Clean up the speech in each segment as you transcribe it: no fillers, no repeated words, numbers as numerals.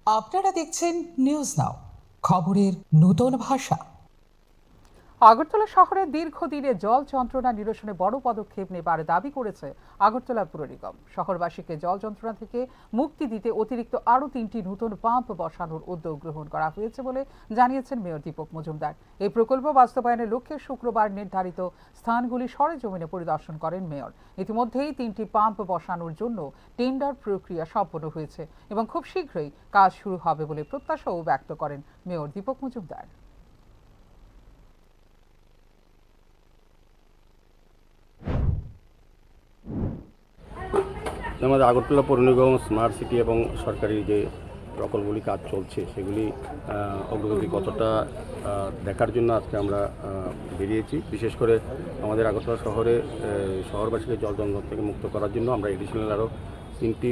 আপনারা দেখছেন news now, খবরের নতুন ভাষা। আগরতলা শহরে দীর্ঘদিনে জল যন্ত্রণা নিরসনে বড় পদক্ষেপ নেবার দাবি করেছে আগরতলা পুর নিগম। শহরবাসীকে জল যন্ত্রণা থেকে মুক্তি দিতে অতিরিক্ত আরও 3টি নতুন পাম্প বসানোর উদ্যোগ গ্রহণ করা হয়েছে বলে জানিয়েছেন মেয়র দীপক মজুমদার। এই প্রকল্প বাস্তবায়নের লক্ষ্যে শুক্রবার নির্ধারিত স্থানগুলি সরেজমিনে পরিদর্শন করেন মেয়র। ইতিমধ্যেই 3টি পাম্প বসানোর জন্য টেন্ডার প্রক্রিয়া সম্পন্ন হয়েছে এবং খুব শীঘ্রই কাজ শুরু হবে বলে প্রত্যাশাও ব্যক্ত করেন মেয়র দীপক মজুমদার। আমাদের আগরতলা পৌর নিগম স্মার্ট সিটি এবং সরকারি যে প্রকল্পগুলি কাজ চলছে সেগুলি অগ্রগতি কতটা দেখার জন্য আজকে আমরা বেরিয়েছি। বিশেষ করে আমাদের আগরতলা শহরে শহরবাসীকে জল যন্ত্রণা থেকে মুক্ত করার জন্য আমরা এডিশনাল আরও 3টি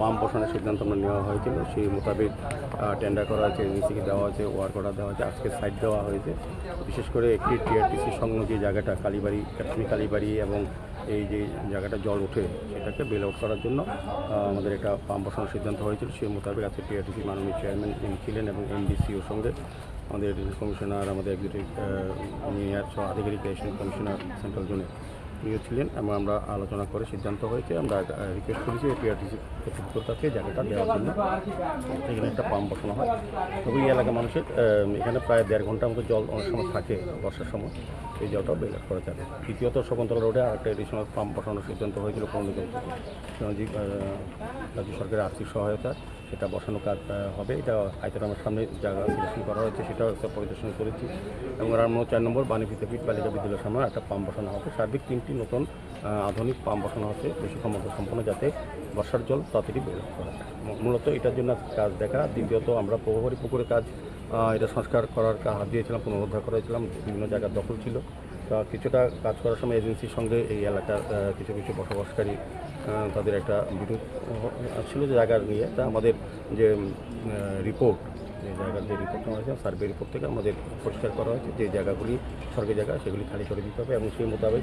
পাম্প বসানোর সিদ্ধান্ত আমরা নেওয়া হয়েছিল। সেই মোতাবেক টেন্ডার করা হয়েছে, এজেন্সিকে দেওয়া হয়েছে, ওয়ার্ক অর্ডার দেওয়া হয়েছে, আজকে সাইট দেওয়া হয়েছে। বিশেষ করে একটি টিআরটিসি সংলগ্ন যে জায়গাটা কালীবাড়ি, কালীবাড়ি এবং এই যে জায়গাটা জল ওঠে সেটাকে বেল আউট করার জন্য আমাদের একটা পাম্প বসানোর সিদ্ধান্ত হয়েছিল। সেই মোতাবেক আজকে টিআরটিসি মাননীয় চেয়ারম্যান ছিলেন এবং এমডিসিওর সঙ্গে আমাদের কমিশনার, আমাদের এক্সিকিউটিভ ইঞ্জিনিয়ার সহ আধিকারিক কমিশনার সেন্ট্রাল জোনে ছিলেন এবং আমরা আলোচনা করে সিদ্ধান্ত হয়েছে। আমরা রিকোয়েস্ট করেছি টিআরটিসি কর্তৃপক্ষকে জায়গাটা দেওয়ার জন্য এখানে একটা পাম্প বসানো হয়। তবে এই এলাকার মানুষের এখানে প্রায় 1.5 ঘন্টার মতো জল অনেক সময় থাকে বর্ষার সময়, এই জলটাও বের করা যাবে। দ্বিতীয়ত শকুন্তলা রোডে আরেকটা এডিশনাল পাম্প বসানোর সিদ্ধান্ত হয়েছিল পৌর নিগম থেকে। রাজ্য সরকারের আর্থিক সহায়তা সেটা বসানো কাজ হবে। এটা আইতারামের সামনে জায়গা সিলেকশন করা হয়েছে, সেটাও একটা পরিদর্শন করেছি এবং রামমোহন 4 নম্বর বাণীবিদ্যাপীঠ বালিকা বিদ্যালয়ের সামনে একটা পাম্প বসানো হবে। সার্বিক 3টি নতুন আধুনিক পাম্প বসানো হচ্ছে বেশি ক্ষমতা সম্পন্ন, যাতে বর্ষার জল তাড়াতাড়ি বের করা যায়। মূলত এটার জন্য কাজ দেখা। দ্বিতীয়ত আমরা প্রভাবী পুকুরের কাজ এটা সংস্কার করার হাত দিয়েছিলাম, পুনরুদ্ধার করেছিলাম, বিভিন্ন জায়গার দখল ছিল। তা কিছুটা কাজ করার সময় এজেন্সির সঙ্গে এই এলাকার কিছু কিছু বসবাসকারী তাদের একটা বিরোধ ছিল যে জায়গা নিয়ে। তা আমাদের যে রিপোর্ট, যে জায়গার যে রিপোর্ট নেওয়া হয়েছে সার্ভে রিপোর্ট থেকে আমাদের পরিষ্কার করা হয়েছে যে জায়গাগুলি সরকারি জায়গা সেগুলি খালি করে দিতে হবে এবং সেই মোতাবেক